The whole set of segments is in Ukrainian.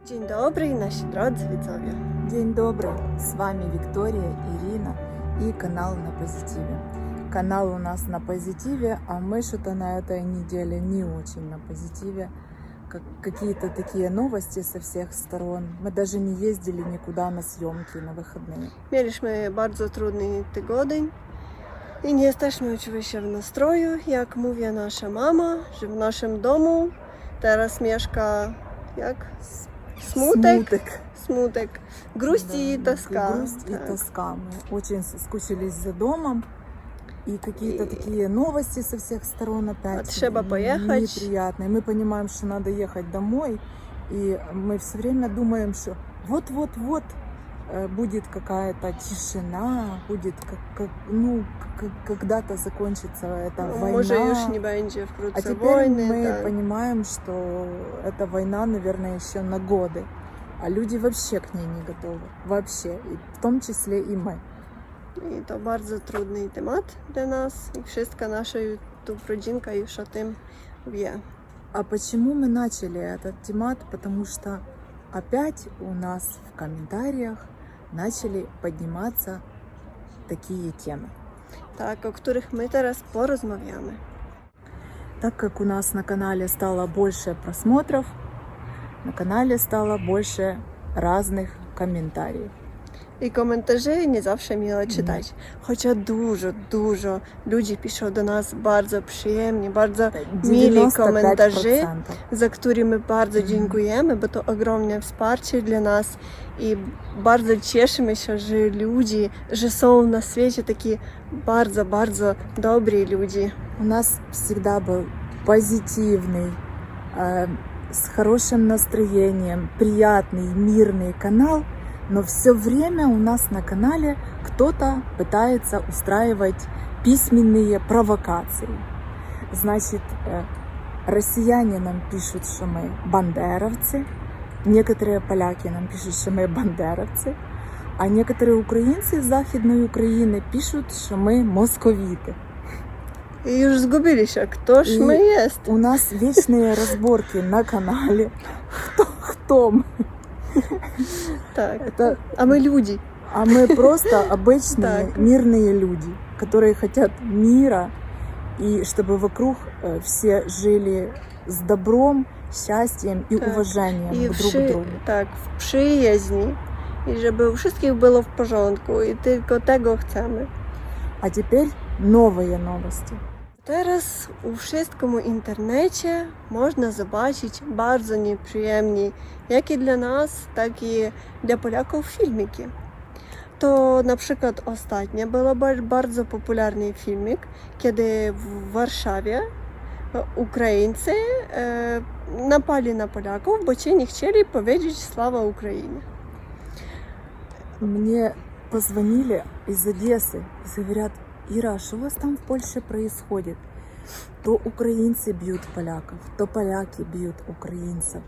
Dzień dobry, nasi drodzy widzowie. День добрый, с вами Виктория, Ирина и канал на позитиве. Канал у нас на позитиве, а мы что-то на этой неделе не очень на позитиве. Какие-то такие новости со всех сторон. Мы даже не ездили никуда на съемки на выходные. Mieliśmy bardzo trudny tydzień i nie jesteśmy oczywiście w nastroju, jak mówi nasza mama, że w naszym domu teraz mieszka jak смуток, грусть и тоска. Грусть и тоска. Мы очень соскучились за домом. И какие-то такие новости со всех сторон опять Треба поехать. неприятные. Мы понимаем, что надо ехать домой. И мы все время думаем, что вот-вот-вот будет какая-то тишина, будет когда-то закончится эта война. Może już nie będzie wkrótce А теперь wojny. мы tak. понимаем, что эта война, наверное, еще на годы. А люди вообще к ней не готовы. Вообще. И в том числе и мы. I to bardzo trudny temat dla nas i wszystka nasza YouTube rodzinka już o tym wie. А почему мы начали этот темат? Потому что опять у нас в комментариях начали подниматься такие темы. Tak, o których my teraz porozmawiamy. Так как у нас на канале стало больше просмотров, на канале стало больше разных комментариев. I komentarzy nie zawsze miło czytać. Chociaż dużo ludzi piszą do nas bardzo przyjemnie, bardzo mili komentarzy, 95%. za które my bardzo dziękujemy, bo to ogromne wsparcie dla nas i bardzo cieszymy się, że są na świecie takie bardzo dobrzy ludzie. У нас всегда был позитивный, с хорошим настроением, приятный, мирный канал, но все время у нас на канале кто-то пытается устраивать письменные провокации. Значит, россияне нам пишут, что мы бандеровцы, некоторые поляки нам пишут, что мы бандеровцы, а некоторые украинцы из Західної України пишут, что мы московиты. I już zgubili się, kto ж my jest. У нас вечные разборки на канале. Кто мы? Tak. Это, A my ludzi. а мы просто обычные Так. мирные люди, которые хотят мира, и чтобы вокруг все жили с добром, счастьем и Так. уважением I друг к другу. tak, w przyjaźni. I żeby u wszystkich było w porządku. I tylko tego chcemy. А теперь новые новости. Teraz u wszystkim w internecie można zobaczyć bardzo nieprzyjemnie, jak i dla nas, tak i dla Polaków filmiki. To na przykład ostatnio był bardzo popularny filmik, kiedy w Warszawie Ukraińcy napali na Polaków, bo ci nie chcieli powiedzieć Sława Ukrainie. Мне позвонили из Одессы и говорят: Ира, а что у вас там в Польше происходит? То украинцы бьют поляков, то поляки бьют украинцев.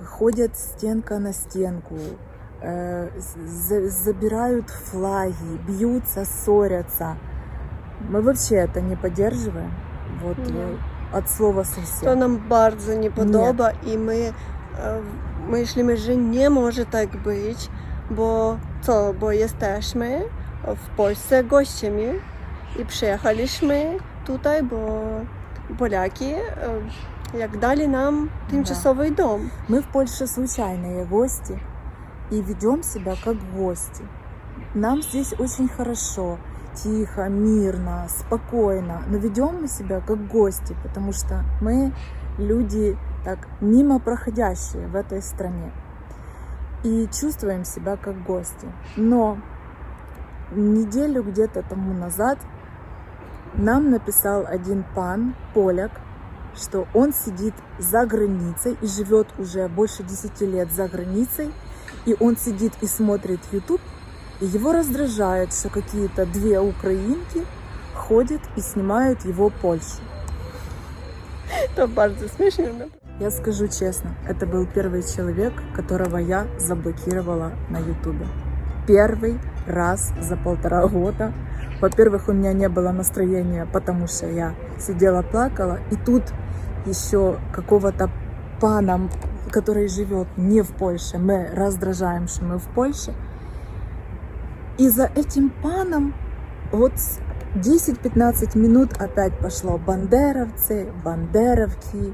Ходят стенка на стенку, забирают флаги, бьются, ссорятся. Мы вообще это не поддерживаем. Вот от слова To совсем. nam bardzo nie podoba i my myślimy, że nie może tak być, bo jesteśmy w Polsce gośćmi i przyjechaliśmy tutaj, bo Polaki jak dali nam tymczasowy dom. Мы в Польше случайные гости и ведем себя как гости. Нам здесь очень хорошо, тихо, мирно, спокойно, но ведем мы себя как гости, потому что мы люди так мимо проходящие в этой стране и чувствуем себя как гости. Но неделю где-то тому назад нам написал один пан, поляк, что он сидит за границей и живет уже больше 10 лет за границей, и он сидит и смотрит YouTube, и его раздражает, что какие-то две украинки ходят и снимают его Польшу. To bardzo śmieszne. Я скажу честно, это был первый человек, которого я заблокировала на YouTube. Первый раз за 1,5 года. Во-первых, у меня не было настроения, потому что я сидела, плакала, и тут еще какого-то паном, который живет не в Польше, мы раздражаем, что мы в Польше. И за этим паном вот 10-15 минут опять пошло бандеровцы, бандеровки,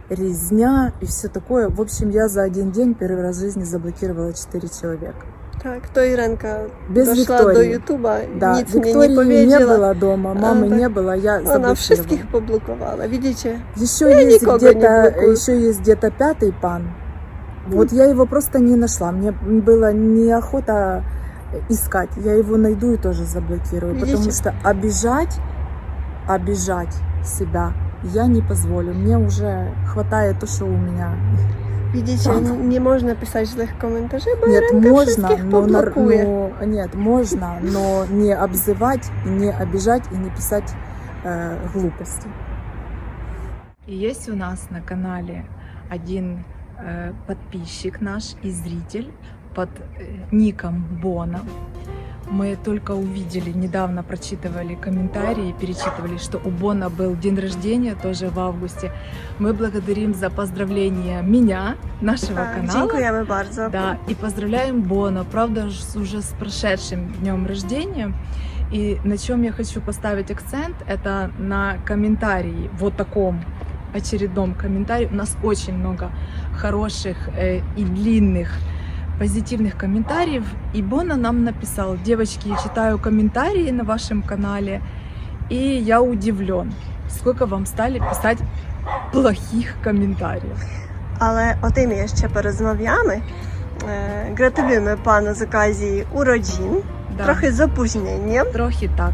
резня и все такое. В общем, я за один день первый раз в жизни заблокировала 4 человека. Так, то Іренка Без дошла Виктории. до Ютуба, Да, ніц мені не Виктории не повідала. было дома, мамы так. не было, я Вона заблокировала. всіх поблокувала, видите? Еще Я есть никого не где-то, блокую. еще есть где-то 5-й пан. Вот я его просто не нашла. Мне было неохота искать. Я его найду и тоже заблокирую. Видите? Потому что обижать себя я не позволю. Мне уже хватает то, что у меня. Видите, Так. не можна писати злих коментарів, бо Нет, Іренка можно, всіх но, поблокує. нет, можно, но не обзывать, не обижать и не писать глупости. И есть у нас на канале один подписчик наш и зритель под ником Бона. Мы только увидели, недавно прочитывали комментарии, перечитывали, что у Бона был день рождения, тоже в августе. Мы благодарим за поздравление меня, нашего канала. Дякуємо bardzo. Да, и поздравляем Бона, правда, уже с прошедшим днем рождения. И на чем я хочу поставить акцент, это на комментарии, вот таком очередном комментарии. У нас очень много хороших и длинных позитивных комментариев. И Бона нам написал: девочки, я читаю комментарии на вашем канале, и я удивлен, сколько вам стали писать плохих комментариев. Але o tym jeszcze porozmawiamy. Gratulujemy panu z okazji urodzin. Да, Trochę z opóźnieniem, трохи так.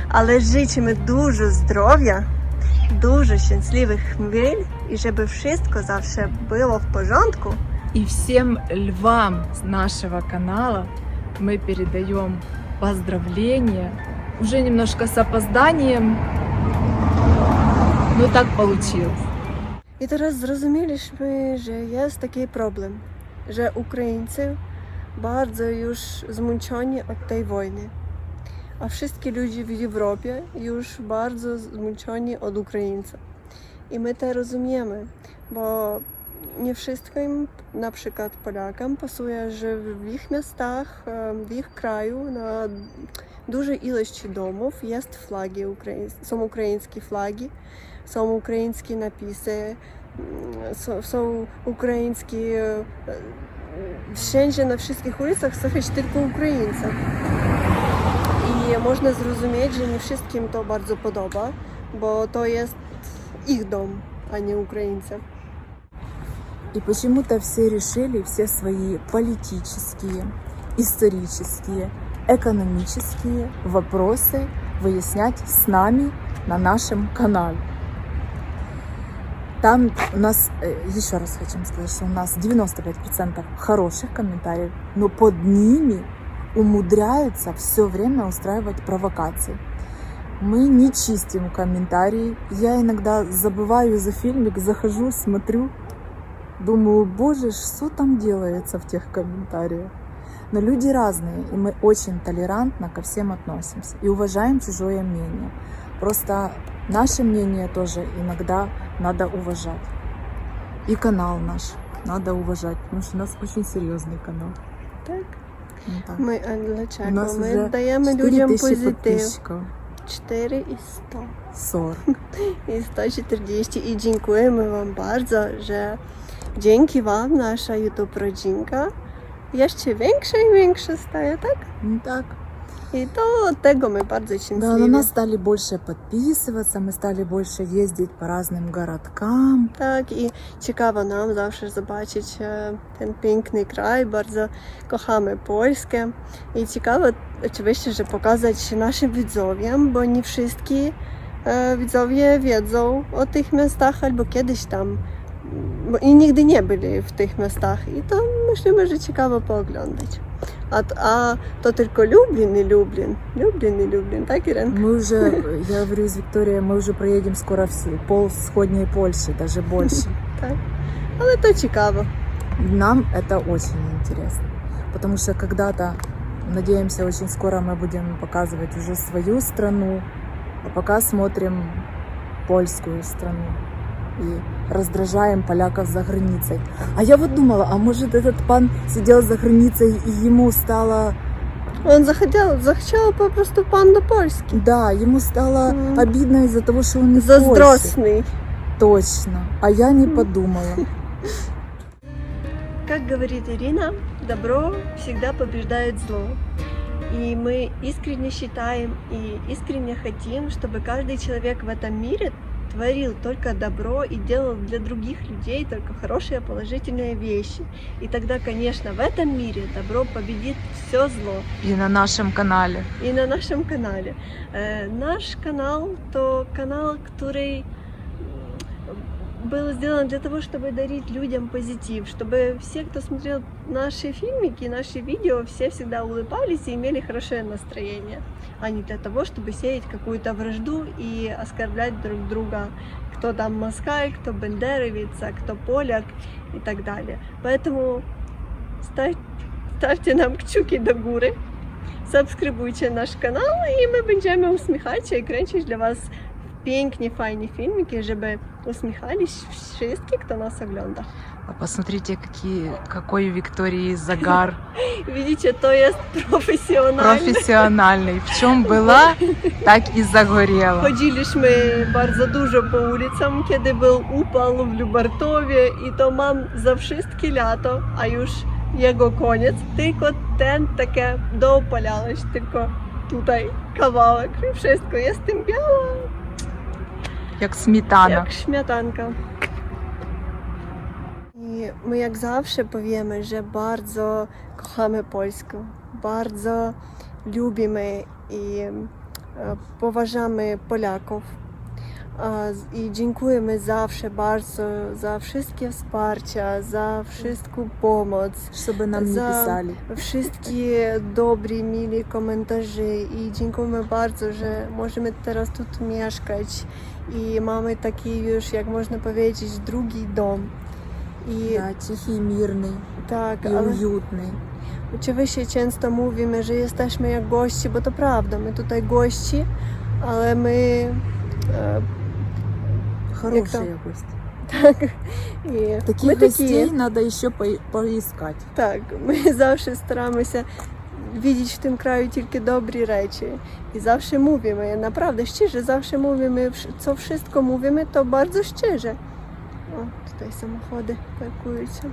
ale życzymy dużo zdrowia, dużo szczęśliwych chwil i żeby wszystko zawsze było w porządku. И всем львам с нашего канала мы передаем поздравления. Уже немножко с опозданием, но так получилось. I teraz zrozumieliśmy, że jest taki problem, że Ukraińcy bardzo już zmęczeni od tej wojny, a wszystkie ludzie w Europie już bardzo zmęczeni od Ukraińców. I my to rozumiemy, bo nie wszystkim, na przykład Polakom, pasuje, że w ich miastach, w ich kraju na dużej ilości domów jest flagi są ukraińskie flagi, są ukraińskie napisy, są ukraińskie, wszędzie na wszystkich ulicach słychać tylko Ukraińców. I można zrozumieć, że nie wszystkim to bardzo podoba, bo to jest ich dom, a nie Ukraińcy. И почему-то все решили все свои политические, исторические, экономические вопросы выяснять с нами на нашем канале. Там у нас, еще раз хотим сказать, что у нас 95% хороших комментариев, но под ними умудряются все время устраивать провокации. Мы не чистим комментарии. Я иногда забываю за фильмик, захожу, смотрю, думаю, боже, что там делается в тех комментариях. Но люди разные, и мы очень толерантно ко всем относимся и уважаем чужое мнение. Просто наше мнение тоже иногда надо уважать. И канал наш надо уважать, потому что у нас очень серьезный канал. Так. Ну, так. Ми У Англичако, нас ми уже даємо 4 людям тысячи позитив. подписчиков. 4 i 100. 40. I 140. I dziękujemy Wam bardzo, że dzięki Wam nasza YouTube rodzinka jeszcze większa i większa staje, tak? Ну так. I to od tego my bardzo Да, szczęśliwi. на нас стали больше подписываться, мы стали больше ездить по разным городкам. Tak, i ciekawo nam zawsze zobaczyć ten piękny kraj, bardzo kochamy Polskę i ciekawe oczywiście, że pokazać naszym widzowiom, bo nie wszyscy widzowie wiedzą o tych miastach albo kiedyś tam i nigdy nie byli w tych miastach i to myślimy, że ciekawo pooglądać. A to tylko Lublin i Lublin, tak Irен? Мы уже, я говорю с Викторией, мы уже проедем скоро пол сходней Польши, даже больше. Так, але то цікаво. Нам это очень интересно, потому что когда-то, надеемся, очень скоро мы будем показывать уже свою страну, а пока смотрим польскую страну. и раздражаем поляков за границей. А я вот думала, а может этот пан сидел за границей и ему стало... Он захотел попросту пан до Польски. Да, ему стало Мгм. обидно из-за того, что он не в Польше. Заздростный. Точно. А я не подумала. Как говорит Ирина, добро всегда побеждает зло. И мы искренне считаем и искренне хотим, чтобы каждый человек в этом мире творил только добро и делал для других людей только хорошие, положительные вещи. И тогда, конечно, в этом мире добро победит все зло. И на нашем канале. И на нашем канале. Наш канал — то канал, который был сделан для того, чтобы дарить людям позитив, чтобы все, кто смотрел наши фильмики, наши видео, все всегда улыбались и имели хорошее настроение, а не для того, чтобы сеять какую-то вражду и оскорблять друг друга. Кто там москаль, кто бендеровец, а кто поляк и так далее. Поэтому ставьте нам kciuki do góry, subskrybujcie nasz kanał i my będziemy uśmiechać się i kręcić dla Was pięknie, fajne filmiki, żeby uśmiechались wszystkich, kto nas ogląda. А посмотрите, какой у Виктории загар. Widzicie, to jest profesjonalne. Профессиональный. В чем была, так и загорела. Chodziliśmy bardzo dużo po ulicom, kiedy był upał w Lubartowie i to mam za wszystkie lato, a już jego koniec. Tylko ten takie doopalałeś, tylko tutaj kawałek i wszystko. Jestem biała Jak smetana. jak śmietanka. I my jak zawsze powiemy, że bardzo kochamy Polskę, bardzo lubimy i poważamy Polaków. I dziękujemy zawsze bardzo za wszystkie wsparcia, za wszystką pomoc, Чтобы нам не писали. wszystkie dobre, mile komentarze i dziękujemy bardzo, że możemy teraz tu mieszkać i mamy taki już, jak można powiedzieć, drugi dom. I Да, tихий, mирный tak, i ale uютный. oczywiście często mówimy, że jesteśmy jak gości, bo to prawda, my tutaj gości, ale my Хорошие гости. tak, i Таких my гостей такі. надо еще поискать. Так, ми завжди стараємося widzieć w tym kraju tylko dobre rzeczy. I zawsze mówimy, naprawdę szczerze, zawsze mówimy, co wszystko mówimy, to bardzo szczerze. O, tutaj samochody parkują się.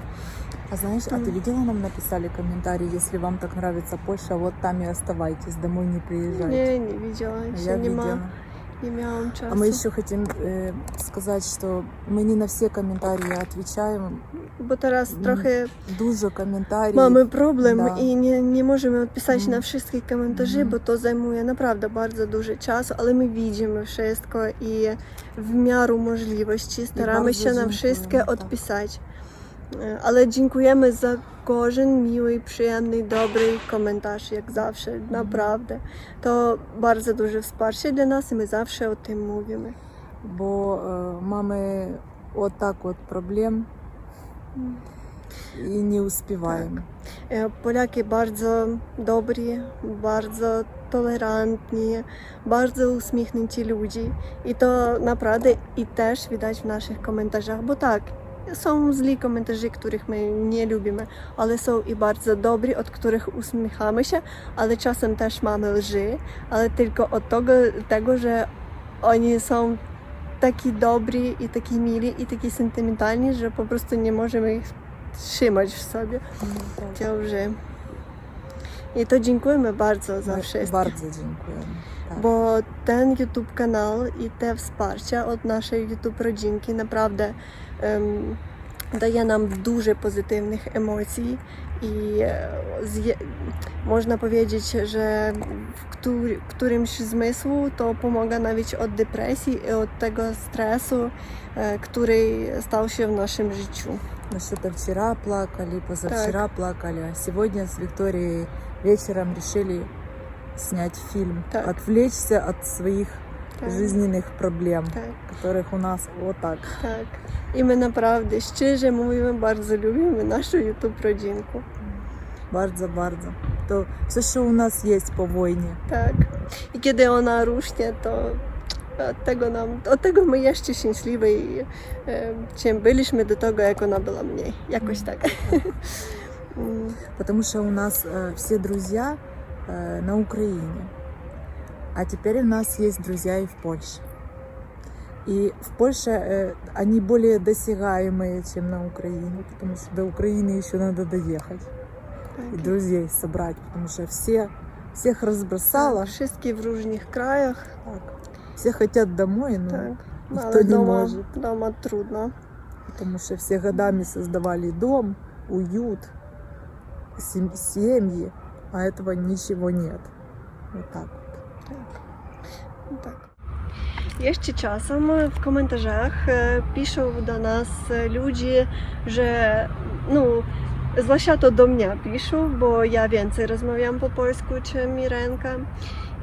А знаешь, а ты видела, нам написали комментарий, если вам так нравится Польша, вот там и оставайтесь, домой не приезжайте. Nie widziała, А jeszcze я nie видела. nie miałam czasu. А мы еще хотим сказать, что мы не на все комментарии отвечаем. Bo teraz trochę Дуже комментарии. mamy problem da. i nie możemy odpisać na wszystkie komentarze, Mhm. bo to zajmuje naprawdę bardzo dużo czasu, ale my widzimy wszystko i w miarę możliwości staramy bardzo się na dziękujemy, wszystkie tak. odpisać. Ale dziękujemy za każdy miły, przyjemny, dobry komentarz, jak zawsze, naprawdę. To bardzo duże wsparcie dla nas i my zawsze o tym mówimy. Бо mamy вот так вот проблем и не успеваем. Poляki bardzo dobrzy, bardzo tolerantni, bardzo uśmiechnięci ludzie. I to naprawdę i też widać w naszych komentarzach, bo tak, są źli komentarze, których my nie lubimy, ale są i bardzo dobrzy, od których uśmiechamy się, ale czasem też mamy lży, ale tylko od tego, że oni są taki dobrzy i taki mili i taki sentymentalni, że po prostu nie możemy ich trzymać w sobie. Ciąży. I to dziękujemy bardzo za wszystko. Bardzo dziękujemy. Tak. Bo ten YouTube kanał i te wsparcia od naszej YouTube rodzinki naprawdę daje nam dużo pozytywnych emocji i można powiedzieć, że w którymś zmysłu to pomaga nawet od depresji i od tego stresu, który stał się w naszym życiu. Мы что-то вчера плакали, позавчера плакали, а сегодня с Викторией вечером решили снять фильм, Так. отвлечься от своих Tak, жизненных проблем, tak, которых у нас вот так. tak. I my naprawdę szczerze mówimy, bardzo lubimy naszą YouTube rodzinkę. Bardzo, bardzo. To все, що у нас є по війні. Tak. I kiedy ona rusznie, to od tego my jeszcze szczęśliwi, czym byliśmy do tego, jak ona była mniej. Jakoś tak. Потому что у нас все друзья на Украине. А теперь у нас есть друзья и в Польше. И в Польше они более досягаемые, чем на Украине, потому что до Украины еще надо доехать и друзей собрать, потому что всех разбросало. Wszystkie w różnych krajach. Так. Все хотят домой, но Так. никто Але не может. Дома трудно. Потому что все годами создавали дом, уют, семьи, а этого ничего нет. Вот так вот. Tak. Jeszcze czasem w komentarzach piszą do nas ludzie, że zwłaszcza to do mnie piszą, bo ja więcej rozmawiam po polsku czym Irenka.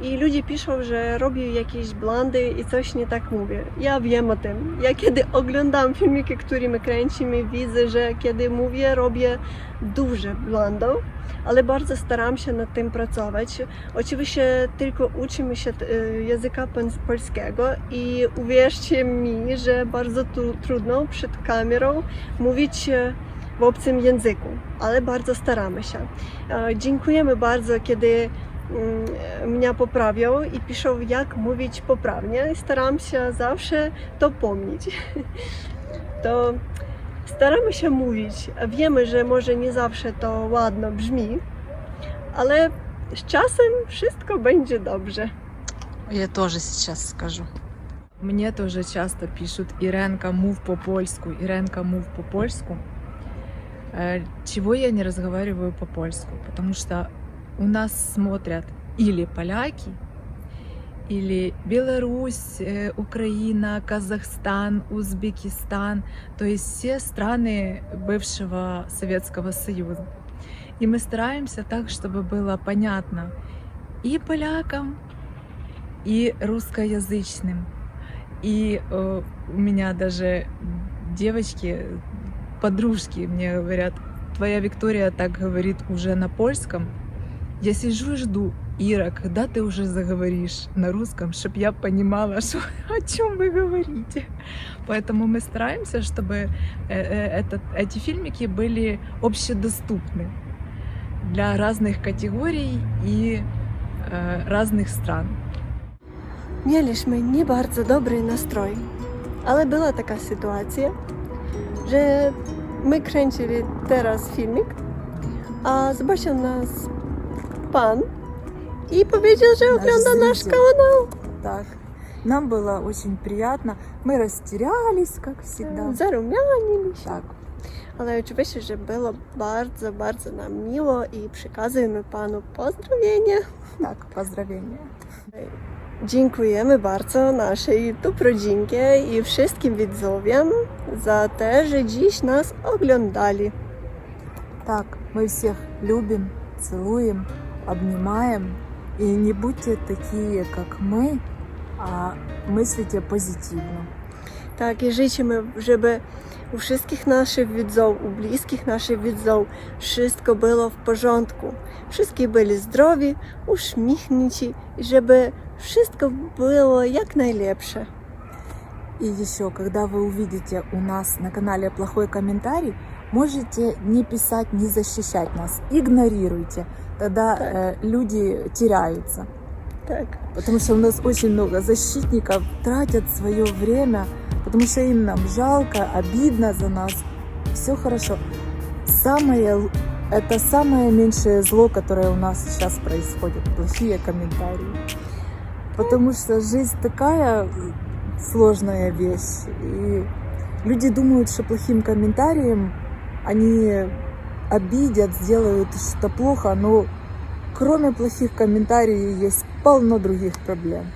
I ludzie piszą, że robię jakieś błędy i coś nie tak mówię. Ja wiem o tym. Ja kiedy oglądam filmiki, które my kręcimy, widzę, że kiedy mówię, robię duże błędy, ale bardzo staram się nad tym pracować. Oczywiście tylko uczymy się języka polskiego i uwierzcie mi, że bardzo trudno przed kamerą mówić w obcym języku, ale bardzo staramy się. Dziękujemy bardzo, kiedy mnie poprawią i piszą, jak mówić poprawnie. Staram się zawsze to pomnieć. To staramy się mówić. Wiemy, że może nie zawsze to ładno brzmi, ale z czasem wszystko będzie dobrze. Я тоже сейчас скажу. Мне тоже часто пишут: Иренка, мув по-польску, Иренка, мув по-польску. Чего я не разговариваю по-польску? Потому что у нас смотрят или поляки, или Беларусь, Украина, Казахстан, Узбекистан, то есть все страны бывшего Советского Союза. И мы стараемся так, чтобы было понятно и полякам, и русскоязычным. И у меня даже девочки, подружки мне говорят: твоя Виктория так говорит уже на польском. Я сижу и жду: Ира, когда ты уже заговоришь на русском, чтобы я понимала, о чем вы говорите. Поэтому мы стараемся, чтобы эти фильмики были общедоступны для разных категорий и разных стран. Mieliśmy nie bardzo dobry nastrój, ale była taka sytuacja, że my kręcili teraz filmik, a zobaczył nas pan и powiedział, że ogląda nasz kanał. Так, нам было очень приятно. Мы растерялись, как всегда. Zarumianiliśmy. Так. Ale oczywiście, że było bardzo, bardzo nam miło i przekazujemy panu pozdrowienia. Так, поздравления. Dziękujemy bardzo naszej YouTube rodzinkie i wszystkim widzom za to, że dziś nas oglądali. Так, мы всех любим, целуем, обнимаем. И не будьте такие, как мы, а мыслите позитивно. Tak, i życzymy, żeby u wszystkich naszych widzów, u bliskich naszych widzów wszystko było w porządku. Wszyscy byli zdrowi, uśmiechnięci i żeby wszystko było jak najlepsze. И еще, когда вы увидите у нас на канале плохой комментарий, можете не писать, не защищать нас, игнорируйте. Тогда люди теряются. Так. Потому что у нас очень много защитников тратят свое время, потому что им нам жалко, обидно за нас. Все хорошо. Это самое меньшее зло, которое у нас сейчас происходит. Плохие комментарии. Потому что жизнь такая сложная вещь. И люди думают, что плохим комментарием они обидят, сделают что-то плохо, но кроме плохих комментариев есть полно других проблем.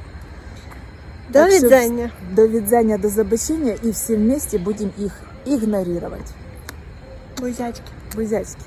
До widzenia. До widzenia, до zobaczenia, и все вместе будем их игнорировать. Бузячки. Бузячки.